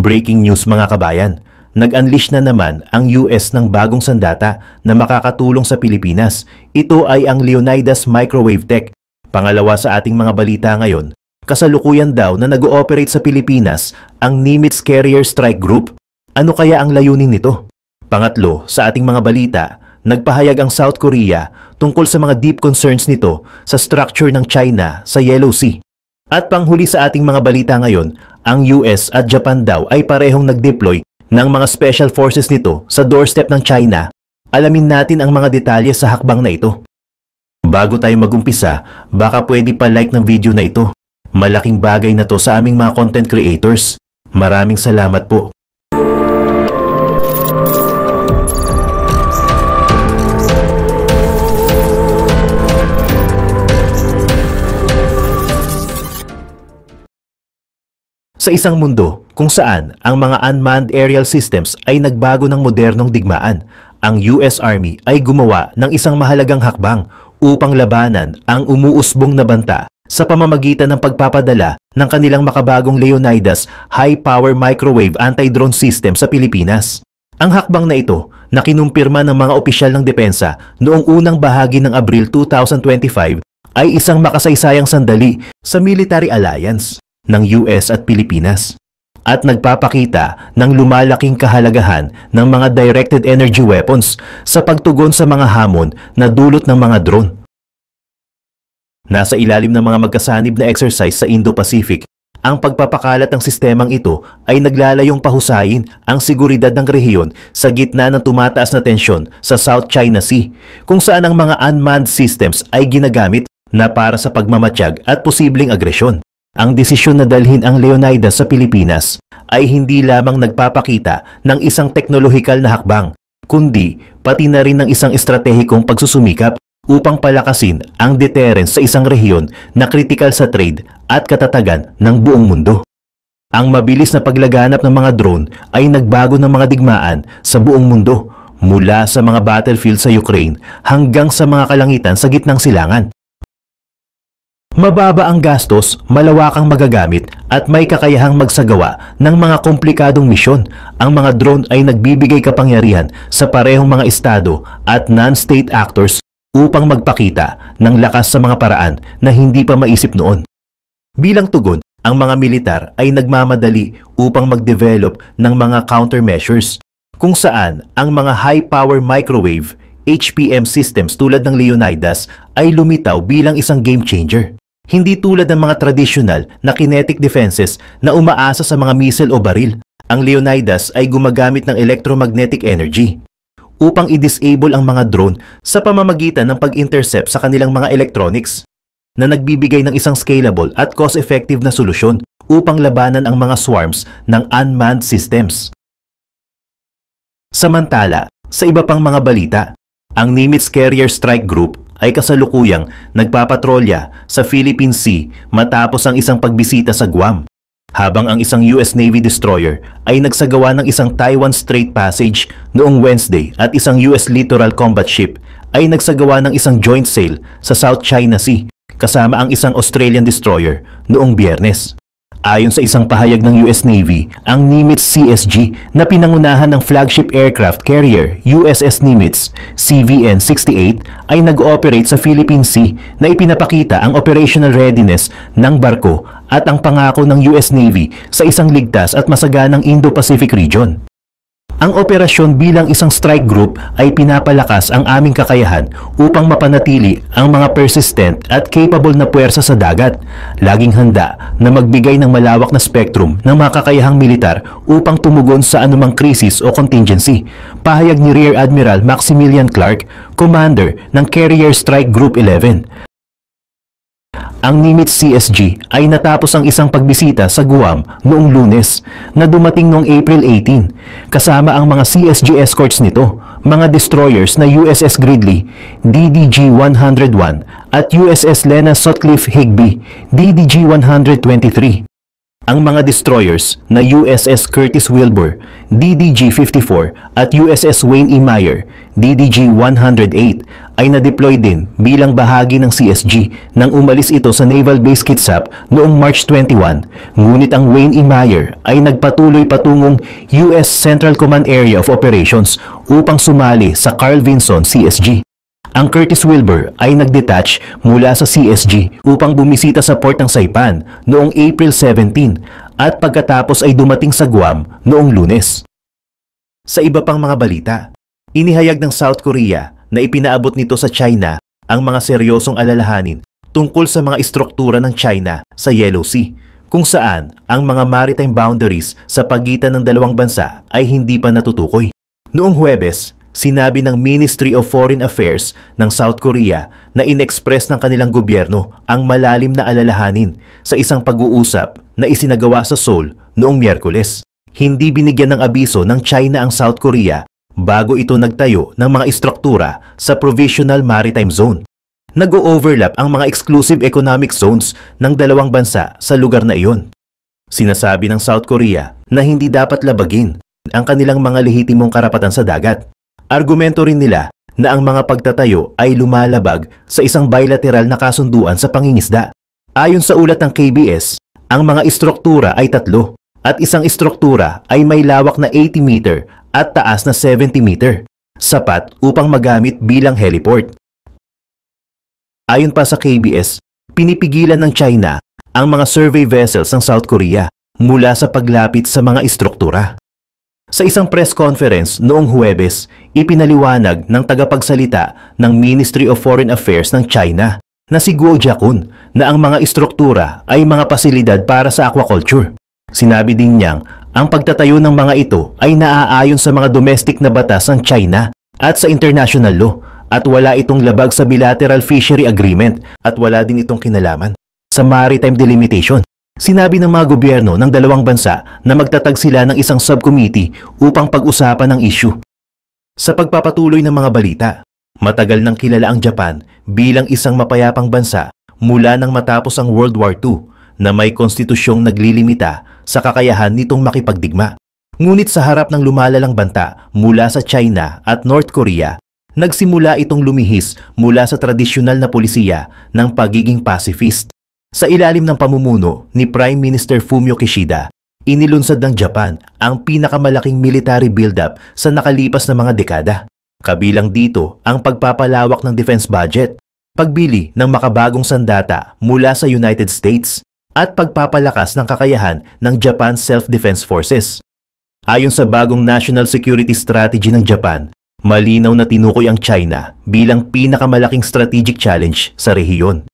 Breaking news mga kabayan, nag-unleash na naman ang US ng bagong sandata na makakatulong sa Pilipinas. Ito ay ang Leonidas Microwave Tech. Pangalawa sa ating mga balita ngayon, kasalukuyan daw na nag-ooperate sa Pilipinas ang Nimitz Carrier Strike Group. Ano kaya ang layunin nito? Pangatlo sa ating mga balita, nagpahayag ang South Korea tungkol sa mga deep concerns nito sa structure ng China sa Yellow Sea. At panghuli sa ating mga balita ngayon, ang US at Japan daw ay parehong nag-deploy ng mga special forces nito sa doorstep ng China. Alamin natin ang mga detalye sa hakbang na ito. Bago tayo magumpisa, baka pwede pa like ng video na ito. Malaking bagay na to sa aming mga content creators. Maraming salamat po. Sa isang mundo kung saan ang mga unmanned aerial systems ay nagbago ng modernong digmaan, ang US Army ay gumawa ng isang mahalagang hakbang upang labanan ang umuusbong na banta sa pamamagitan ng pagpapadala ng kanilang makabagong Leonidas High-Power Microwave Anti-Drone System sa Pilipinas. Ang hakbang na ito na kinumpirma ng mga opisyal ng depensa noong unang bahagi ng Abril 2025 ay isang makasaysayang sandali sa military alliance ng US at Pilipinas at nagpapakita ng lumalaking kahalagahan ng mga directed energy weapons sa pagtugon sa mga hamon na dulot ng mga drone. Nasa ilalim ng mga magkasanib na exercise sa Indo-Pacific, ang pagpapakalat ng sistemang ito ay naglalayong pahusayin ang seguridad ng rehiyon sa gitna ng tumataas na tensyon sa South China Sea, kung saan ang mga unmanned systems ay ginagamit na para sa pagmamatiyag at posibleng agresyon. Ang desisyon na dalhin ang Leonidas sa Pilipinas ay hindi lamang nagpapakita ng isang teknolohikal na hakbang, kundi pati na rin ng isang estratehikong pagsusumikap upang palakasin ang deterrence sa isang rehiyon na kritikal sa trade at katatagan ng buong mundo. Ang mabilis na paglaganap ng mga drone ay nagbago ng mga digmaan sa buong mundo, mula sa mga battlefield sa Ukraine hanggang sa mga kalangitan sa gitnang silangan. Mababa ang gastos, malawak ang magagamit at may kakayahang magsagawa ng mga komplikadong misyon. Ang mga drone ay nagbibigay kapangyarihan sa parehong mga estado at non-state actors upang magpakita ng lakas sa mga paraan na hindi pa maisip noon. Bilang tugon, ang mga militar ay nagmamadali upang mag-develop ng mga countermeasures kung saan ang mga high-power microwave HPM systems tulad ng Leonidas ay lumitaw bilang isang game changer. Hindi tulad ng mga traditional na kinetic defenses na umaasa sa mga missile o baril. Ang Leonidas ay gumagamit ng electromagnetic energy upang i-disable ang mga drone sa pamamagitan ng pag-intercept sa kanilang mga electronics, na nagbibigay ng isang scalable at cost-effective na solusyon upang labanan ang mga swarms ng unmanned systems. Samantala, sa iba pang mga balita, ang Nimitz Carrier Strike Group ay kasalukuyang nagpapatrolya sa Philippine Sea matapos ang isang pagbisita sa Guam, habang ang isang US Navy destroyer ay nagsagawa ng isang Taiwan Strait Passage noong Wednesday at isang US Littoral Combat Ship ay nagsagawa ng isang joint sail sa South China Sea kasama ang isang Australian destroyer noong Biyernes. Ayon sa isang pahayag ng US Navy, ang Nimitz CSG na pinangunahan ng flagship aircraft carrier USS Nimitz CVN-68 ay nag-ooperate sa Philippine Sea na ipinapakita ang operational readiness ng barko at ang pangako ng US Navy sa isang ligtas at masaganang Indo-Pacific region. Ang operasyon bilang isang strike group ay pinapalakas ang aming kakayahan upang mapanatili ang mga persistent at capable na puwersa sa dagat, laging handa na magbigay ng malawak na spectrum ng mga kakayahang militar upang tumugon sa anumang krisis o contingency. Pahayag ni Rear Admiral Maximilian Clark, commander ng Carrier Strike Group 11. Ang Nimitz CSG ay natapos ang isang pagbisita sa Guam noong Lunes na dumating noong April 18, kasama ang mga CSG escorts nito, mga destroyers na USS Gridley DDG-101 at USS Lena Sutcliffe Higbee DDG-123. Ang mga destroyers na USS Curtis Wilbur, DDG-54 at USS Wayne E. Meyer, DDG-108 ay na-deploy din bilang bahagi ng CSG nang umalis ito sa Naval Base Kitsap noong March 21, ngunit ang Wayne E. Meyer ay nagpatuloy patungong US Central Command Area of Operations upang sumali sa Carl Vinson CSG. Ang Curtis Wilbur ay nag-detach mula sa CSG upang bumisita sa port ng Saipan noong April 17 at pagkatapos ay dumating sa Guam noong Lunes. Sa iba pang mga balita, inihayag ng South Korea na ipinaabot nito sa China ang mga seryosong alalahanin tungkol sa mga istruktura ng China sa Yellow Sea, kung saan ang mga maritime boundaries sa pagitan ng dalawang bansa ay hindi pa natutukoy. Noong Huwebes, sinabi ng Ministry of Foreign Affairs ng South Korea na inexpress ng kanilang gobyerno ang malalim na alalahanin sa isang pag-uusap na isinagawa sa Seoul noong Miyerkules. Hindi binigyan ng abiso ng China ang South Korea bago ito nagtayo ng mga istruktura sa Provisional Maritime Zone. Nag-o-overlap ang mga exclusive economic zones ng dalawang bansa sa lugar na iyon. Sinasabi ng South Korea na hindi dapat labagin ang kanilang mga lehitimong karapatan sa dagat. Argumento rin nila na ang mga pagtatayo ay lumalabag sa isang bilateral na kasunduan sa pangingisda. Ayon sa ulat ng KBS, ang mga istruktura ay 3 at isang istruktura ay may lawak na 80 meter at taas na 70 meter, sapat upang magamit bilang heliport. Ayon pa sa KBS, pinipigilan ng China ang mga survey vessels ng South Korea mula sa paglapit sa mga istruktura. Sa isang press conference noong Huwebes, ipinaliwanag ng tagapagsalita ng Ministry of Foreign Affairs ng China na si Guo Jiakun na ang mga istruktura ay mga pasilidad para sa aquaculture. Sinabi din niyang ang pagtatayo ng mga ito ay naaayon sa mga domestic na batas ng China at sa international law at wala itong labag sa bilateral fishery agreement at wala din itong kinalaman sa maritime delimitation. Sinabi ng mga gobyerno ng dalawang bansa na magtatag sila ng isang subcommittee upang pag-usapan ang issue. Sa pagpapatuloy ng mga balita, matagal nang kilala ang Japan bilang isang mapayapang bansa mula nang matapos ang World War II na may konstitusyong naglilimita sa kakayahan nitong makipagdigma. Ngunit sa harap ng lumalalang banta mula sa China at North Korea, nagsimula itong lumihis mula sa tradisyonal na polisiya ng pagiging pacifist. Sa ilalim ng pamumuno ni Prime Minister Fumio Kishida, inilunsad ng Japan ang pinakamalaking military build-up sa nakalipas na mga dekada. Kabilang dito ang pagpapalawak ng defense budget, pagbili ng makabagong sandata mula sa United States, at pagpapalakas ng kakayahan ng Japan's Self-Defense Forces. Ayon sa bagong National Security Strategy ng Japan, malinaw na tinukoy ang China bilang pinakamalaking strategic challenge sa rehiyon.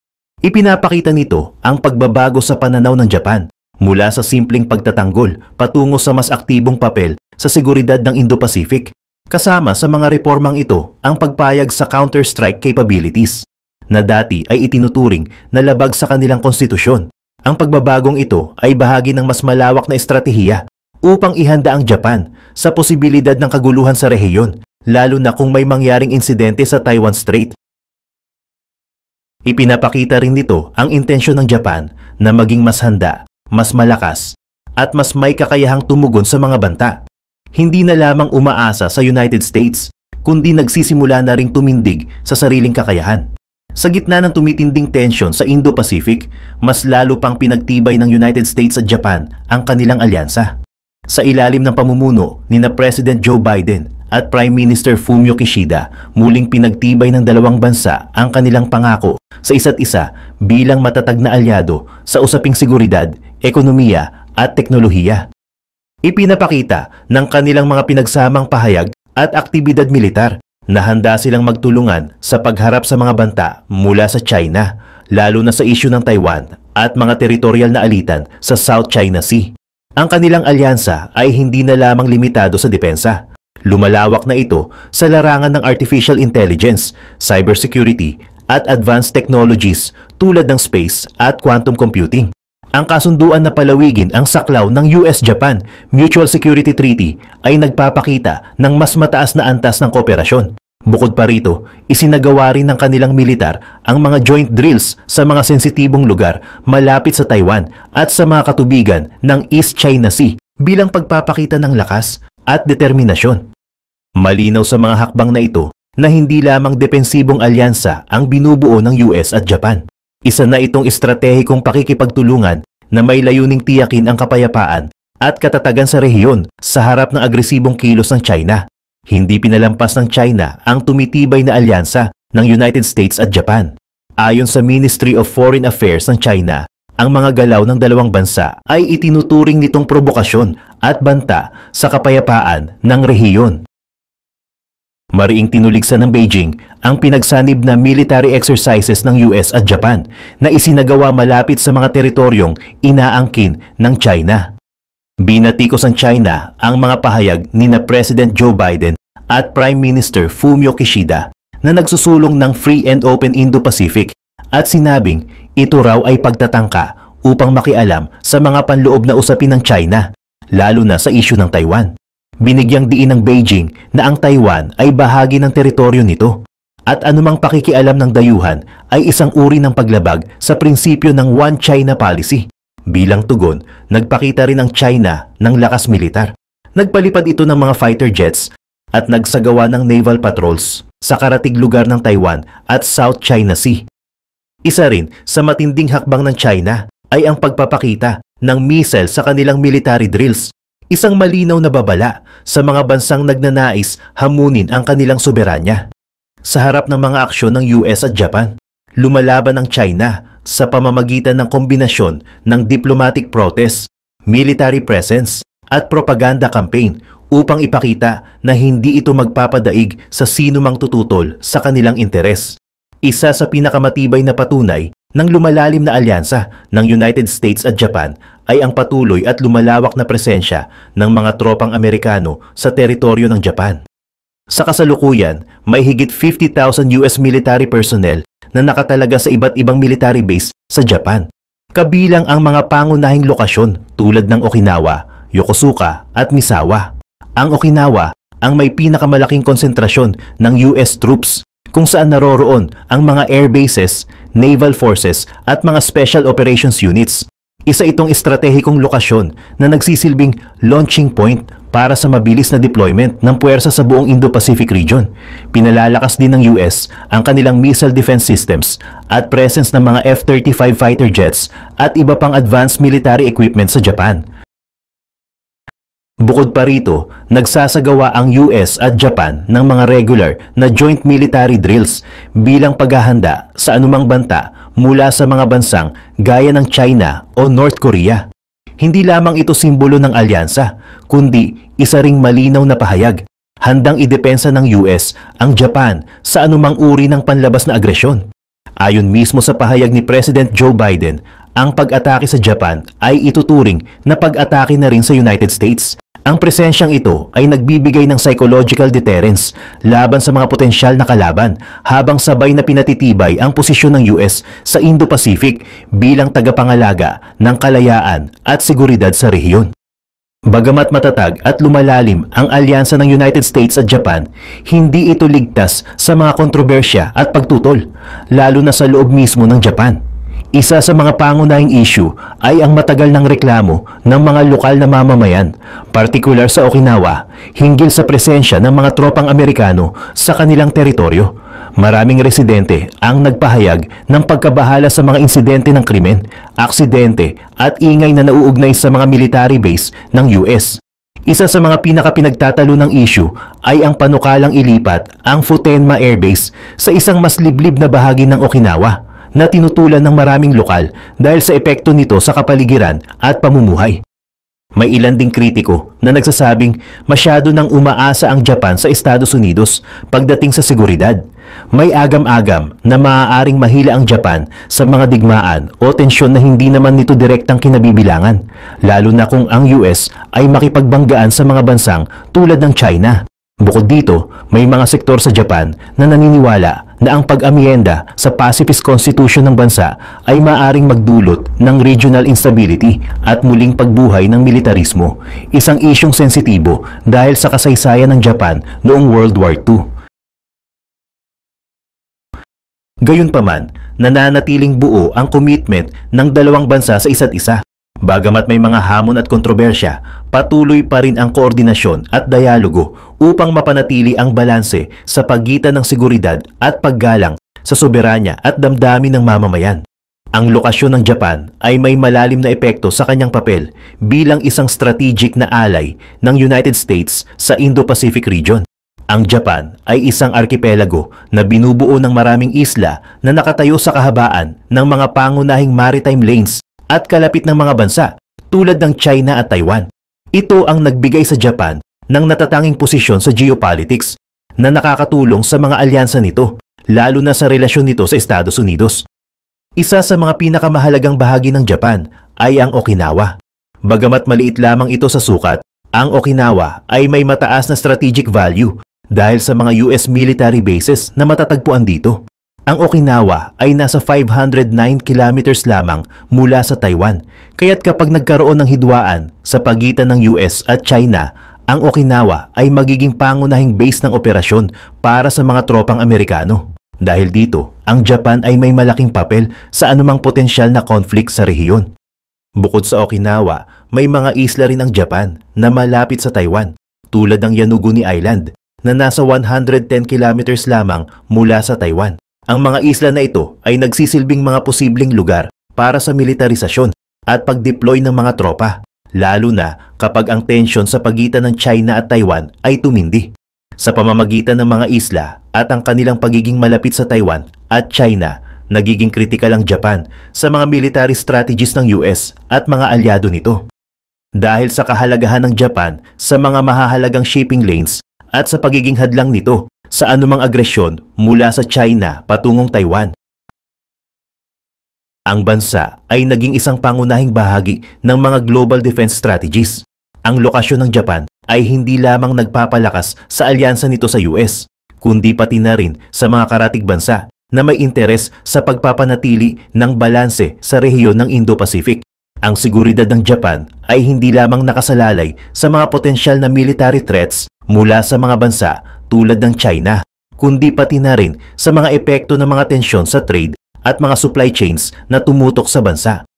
Ipinapakita nito ang pagbabago sa pananaw ng Japan mula sa simpleng pagtatanggol patungo sa mas aktibong papel sa seguridad ng Indo-Pacific. Kasama sa mga reformang ito ang pagpayag sa counter-strike capabilities na dati ay itinuturing na labag sa kanilang konstitusyon. Ang pagbabagong ito ay bahagi ng mas malawak na estratehiya upang ihanda ang Japan sa posibilidad ng kaguluhan sa rehiyon, lalo na kung may mangyaring insidente sa Taiwan Strait. Ipinapakita rin nito ang intensyon ng Japan na maging mas handa, mas malakas, at mas may kakayahang tumugon sa mga banta. Hindi na lamang umaasa sa United States, kundi nagsisimula na ring tumindig sa sariling kakayahan. Sa gitna ng tumitinding tensyon sa Indo-Pacific, mas lalo pang pinagtibay ng United States at Japan ang kanilang alyansa. Sa ilalim ng pamumuno ni na President Joe Biden at Prime Minister Fumio Kishida, muling pinagtibay ng dalawang bansa ang kanilang pangako sa isa't isa bilang matatag na alyado sa usaping seguridad, ekonomiya at teknolohiya. Ipinapakita ng kanilang mga pinagsamang pahayag at aktibidad militar na handa silang magtulungan sa pagharap sa mga banta mula sa China, lalo na sa isyu ng Taiwan at mga teritoryal na alitan sa South China Sea. Ang kanilang alyansa ay hindi na lamang limitado sa depensa. Lumalawak na ito sa larangan ng artificial intelligence, cybersecurity at advanced technologies tulad ng space at quantum computing. Ang kasunduan na palawigin ang saklaw ng US-Japan Mutual Security Treaty ay nagpapakita ng mas mataas na antas ng kooperasyon. Bukod pa rito, isinagawa rin ng kanilang militar ang mga joint drills sa mga sensitibong lugar malapit sa Taiwan at sa mga katubigan ng East China Sea bilang pagpapakita ng lakas at determinasyon. Malinaw sa mga hakbang na ito na hindi lamang depensibong alyansa ang binubuo ng US at Japan. Isa na itong estratehikong pakikipagtulungan na may layuning tiyakin ang kapayapaan at katatagan sa rehiyon sa harap ng agresibong kilos ng China. Hindi pinalampas ng China ang tumitibay na alyansa ng United States at Japan. Ayon sa Ministry of Foreign Affairs ng China, ang mga galaw ng dalawang bansa ay itinuturing nitong provokasyon at banta sa kapayapaan ng rehiyon. Mariing tinuligsan ng Beijing ang pinagsanib na military exercises ng US at Japan na isinagawa malapit sa mga teritoryong inaangkin ng China. Binatikos ng China ang mga pahayag ni na President Joe Biden at Prime Minister Fumio Kishida na nagsusulong ng Free and Open Indo-Pacific at sinabing ito raw ay pagtatangka upang makialam sa mga panloob na usapin ng China, lalo na sa isyu ng Taiwan. Binigyang diin ng Beijing na ang Taiwan ay bahagi ng teritoryo nito at anumang pakikialam ng dayuhan ay isang uri ng paglabag sa prinsipyo ng One China Policy. Bilang tugon, nagpakita rin ang China ng lakas militar. Nagpalipad ito ng mga fighter jets at nagsagawa ng naval patrols sa karatig lugar ng Taiwan at South China Sea. Isa rin sa matinding hakbang ng China ay ang pagpapakita ng missile sa kanilang military drills, isang malinaw na babala sa mga bansang nagnanais hamunin ang kanilang soberanya. Sa harap ng mga aksyon ng US at Japan, lumalaban ang China sa pamamagitan ng kombinasyon ng diplomatic protest, military presence at propaganda campaign upang ipakita na hindi ito magpapadaig sa sinumang tututol sa kanilang interes. Isa sa pinakamatibay na patunay ng lumalalim na alyansa ng United States at Japan ay ang patuloy at lumalawak na presensya ng mga tropang Amerikano sa teritoryo ng Japan. Sa kasalukuyan, may higit 50,000 US military personnel na nakatalaga sa iba't ibang military base sa Japan. Kabilang ang mga pangunahing lokasyon tulad ng Okinawa, Yokosuka at Misawa. Ang Okinawa ang may pinakamalaking konsentrasyon ng US troops kung saan naroroon ang mga air bases, naval forces at mga special operations units. Isa itong estratehikong lokasyon na nagsisilbing launching point para sa mabilis na deployment ng puwersa sa buong Indo-Pacific region. Pinalalakas din ng US ang kanilang missile defense systems at presence ng mga F-35 fighter jets at iba pang advanced military equipment sa Japan. Bukod pa rito, nagsasagawa ang US at Japan ng mga regular na joint military drills bilang paghahanda sa anumang banta mula sa mga bansang gaya ng China o North Korea. Hindi lamang ito simbolo ng alyansa, kundi isa ring malinaw na pahayag. Handang idepensa ng US ang Japan sa anumang uri ng panlabas na agresyon. Ayon mismo sa pahayag ni President Joe Biden, ang pag-atake sa Japan ay ituturing na pag-atake na rin sa United States. Ang presensyang ito ay nagbibigay ng psychological deterrence laban sa mga potensyal na kalaban habang sabay na pinatitibay ang posisyon ng US sa Indo-Pacific bilang tagapangalaga ng kalayaan at seguridad sa rehiyon. Bagamat matatag at lumalalim ang alyansa ng United States at Japan, hindi ito ligtas sa mga kontrobersya at pagtutol, lalo na sa loob mismo ng Japan. Isa sa mga pangunahing issue ay ang matagal ng reklamo ng mga lokal na mamamayan, partikular sa Okinawa, hinggil sa presensya ng mga tropang Amerikano sa kanilang teritoryo. Maraming residente ang nagpahayag ng pagkabahala sa mga insidente ng krimen, aksidente at ingay na nauugnay sa mga military base ng US. Isa sa mga pinakapinagtatalo ng issue ay ang panukalang ilipat ang Futenma Air Base sa isang mas liblib na bahagi ng Okinawa na tinutulan ng maraming lokal dahil sa epekto nito sa kapaligiran at pamumuhay. May ilan ding kritiko na nagsasabing masyado nang umaasa ang Japan sa Estados Unidos pagdating sa seguridad. May agam-agam na maaaring mahila ang Japan sa mga digmaan o tensyon na hindi naman nito direktang kinabibilangan, lalo na kung ang US ay makipagbanggaan sa mga bansang tulad ng China. Bukod dito, may mga sektor sa Japan na naniniwala na ang pag-amyenda sa pacifist constitution ng bansa ay maaaring magdulot ng regional instability at muling pagbuhay ng militarismo, isang isyong sensitibo dahil sa kasaysayan ng Japan noong World War II. Gayunpaman, nananatiling buo ang commitment ng dalawang bansa sa isa't isa. Bagamat may mga hamon at kontrobersya, patuloy pa rin ang koordinasyon at dialogo upang mapanatili ang balanse sa pagitan ng seguridad at paggalang sa soberanya at damdamin ng mamamayan. Ang lokasyon ng Japan ay may malalim na epekto sa kanyang papel bilang isang strategic na ally ng United States sa Indo-Pacific region. Ang Japan ay isang arkipelago na binubuo ng maraming isla na nakatayo sa kahabaan ng mga pangunahing maritime lanes at kalapit ng mga bansa tulad ng China at Taiwan. Ito ang nagbigay sa Japan ng natatanging posisyon sa geopolitics na nakakatulong sa mga alyansa nito, lalo na sa relasyon nito sa Estados Unidos. Isa sa mga pinakamahalagang bahagi ng Japan ay ang Okinawa. Bagamat maliit lamang ito sa sukat, ang Okinawa ay may mataas na strategic value dahil sa mga US military bases na matatagpuan dito. Ang Okinawa ay nasa 509 kilometers lamang mula sa Taiwan, kaya't kapag nagkaroon ng hidwaan sa pagitan ng US at China, ang Okinawa ay magiging pangunahing base ng operasyon para sa mga tropang Amerikano. Dahil dito, ang Japan ay may malaking papel sa anumang potensyal na conflict sa rehiyon. Bukod sa Okinawa, may mga isla rin ang Japan na malapit sa Taiwan, tulad ng Yonaguni Island na nasa 110 kilometers lamang mula sa Taiwan. Ang mga isla na ito ay nagsisilbing mga posibleng lugar para sa militarisasyon at pag-deploy ng mga tropa, lalo na kapag ang tensyon sa pagitan ng China at Taiwan ay tumindi. Sa pamamagitan ng mga isla at ang kanilang pagiging malapit sa Taiwan at China, nagiging kritikal ang Japan sa mga military strategies ng US at mga alyado nito. Dahil sa kahalagahan ng Japan sa mga mahahalagang shipping lanes at sa pagiging hadlang nito sa anumang agresyon mula sa China patungong Taiwan. Ang bansa ay naging isang pangunahing bahagi ng mga global defense strategies. Ang lokasyon ng Japan ay hindi lamang nagpapalakas sa alyansa nito sa US, kundi pati na rin sa mga karatig bansa na may interes sa pagpapanatili ng balanse sa rehiyon ng Indo-Pacific. Ang seguridad ng Japan ay hindi lamang nakasalalay sa mga potensyal na military threats mula sa mga bansa tulad ng China, kundi pati na rin sa mga epekto ng mga tensyon sa trade at mga supply chains na tumutok sa bansa.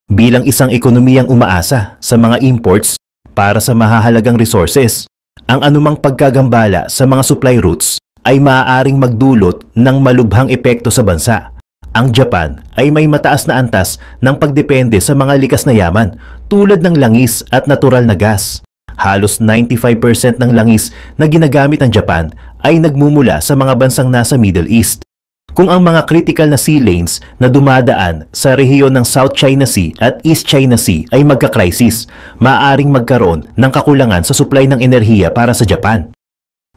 Bilang isang ekonomiyang umaasa sa mga imports para sa mahahalagang resources, ang anumang pagkagambala sa mga supply routes ay maaaring magdulot ng malubhang epekto sa bansa. Ang Japan ay may mataas na antas ng pagdepende sa mga likas na yaman tulad ng langis at natural na gas. Halos 95% ng langis na ginagamit ng Japan ay nagmumula sa mga bansang nasa Middle East. Kung ang mga critical na sea lanes na dumadaan sa rehiyon ng South China Sea at East China Sea ay magka-crisis, maaaring magkaroon ng kakulangan sa supply ng enerhiya para sa Japan.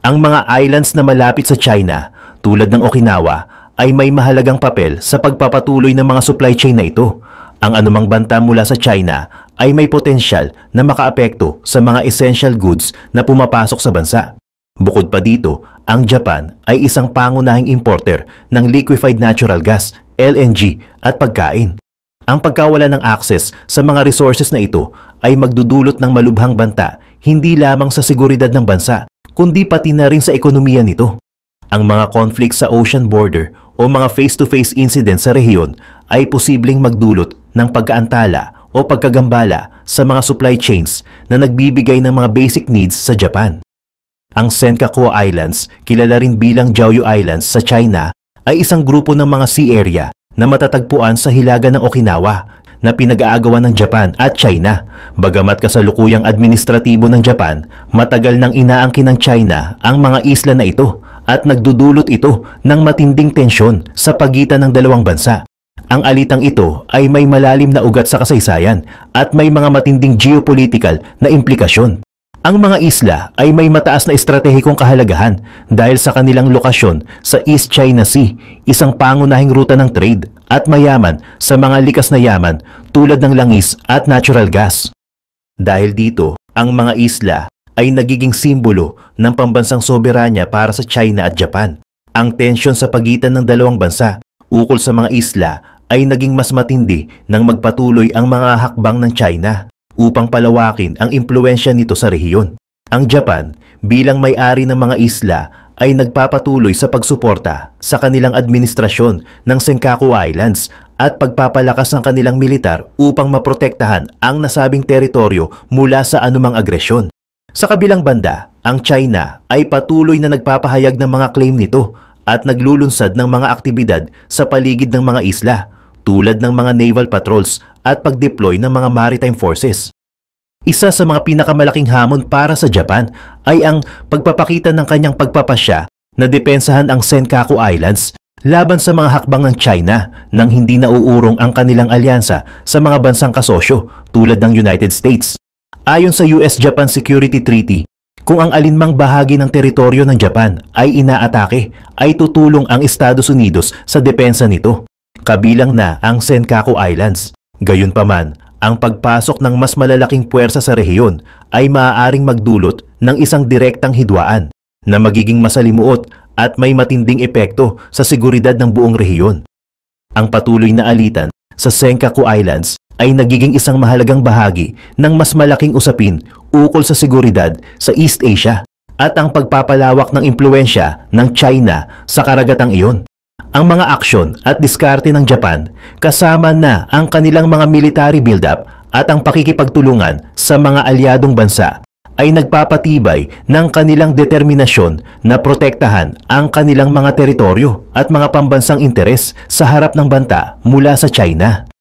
Ang mga islands na malapit sa China, tulad ng Okinawa, ay may mahalagang papel sa pagpapatuloy ng mga supply chain na ito. Ang anumang banta mula sa China ay may potensyal na makaapekto sa mga essential goods na pumapasok sa bansa. Bukod pa dito, ang Japan ay isang pangunahing importer ng liquefied natural gas, LNG, at pagkain. Ang pagkawala ng access sa mga resources na ito ay magdudulot ng malubhang banta hindi lamang sa seguridad ng bansa, kundi pati na rin sa ekonomiya nito. Ang mga conflict sa ocean border o mga face-to-face incidents sa rehiyon ay posibleng magdulot ng pagkaantala o pagkagambala sa mga supply chains na nagbibigay ng mga basic needs sa Japan. Ang Senkaku Islands, kilala rin bilang Diaoyu Islands sa China, ay isang grupo ng mga sea area na matatagpuan sa hilaga ng Okinawa na pinag-aagawan ng Japan at China. Bagamat kasalukuyang administratibo ng Japan, matagal nang inaangkin ng China ang mga isla na ito at nagdudulot ito ng matinding tensyon sa pagitan ng dalawang bansa. Ang alitang ito ay may malalim na ugat sa kasaysayan at may mga matinding geopolitical na implikasyon. Ang mga isla ay may mataas na estratehikong kahalagahan dahil sa kanilang lokasyon sa East China Sea, isang pangunahing ruta ng trade at mayaman sa mga likas na yaman tulad ng langis at natural gas. Dahil dito, ang mga isla ay nagiging simbolo ng pambansang soberanya para sa China at Japan. Ang tensyon sa pagitan ng dalawang bansa ukol sa mga isla ay naging mas matindi nang magpatuloy ang mga hakbang ng China upang palawakin ang impluwensya nito sa rehiyon. Ang Japan, bilang may-ari ng mga isla, ay nagpapatuloy sa pagsuporta sa kanilang administrasyon ng Senkaku Islands at pagpapalakas ng kanilang militar upang maprotektahan ang nasabing teritoryo mula sa anumang agresyon. Sa kabilang banda, ang China ay patuloy na nagpapahayag ng mga claim nito at naglulunsad ng mga aktibidad sa paligid ng mga isla tulad ng mga naval patrols at pag-deploy ng mga maritime forces. Isa sa mga pinakamalaking hamon para sa Japan ay ang pagpapakita ng kanyang pagpapasya na depensahan ang Senkaku Islands laban sa mga hakbang ng China nang hindi nauurong ang kanilang alyansa sa mga bansang kasosyo tulad ng United States. Ayon sa US-Japan Security Treaty, kung ang alinmang bahagi ng teritoryo ng Japan ay inaatake, ay tutulong ang Estados Unidos sa depensa nito, kabilang na ang Senkaku Islands. Gayunpaman, ang pagpasok ng mas malalaking puwersa sa rehiyon ay maaaring magdulot ng isang direktang hidwaan na magiging masalimuot at may matinding epekto sa seguridad ng buong rehiyon. Ang patuloy na alitan sa Senkaku Islands ay nagiging isang mahalagang bahagi ng mas malaking usapin ukol sa seguridad sa East Asia at ang pagpapalawak ng impluensya ng China sa karagatang iyon. Ang mga aksyon at diskarte ng Japan kasama na ang kanilang mga military build-up at ang pakikipagtulungan sa mga alyadong bansa ay nagpapatibay ng kanilang determinasyon na protektahan ang kanilang mga teritoryo at mga pambansang interes sa harap ng banta mula sa China.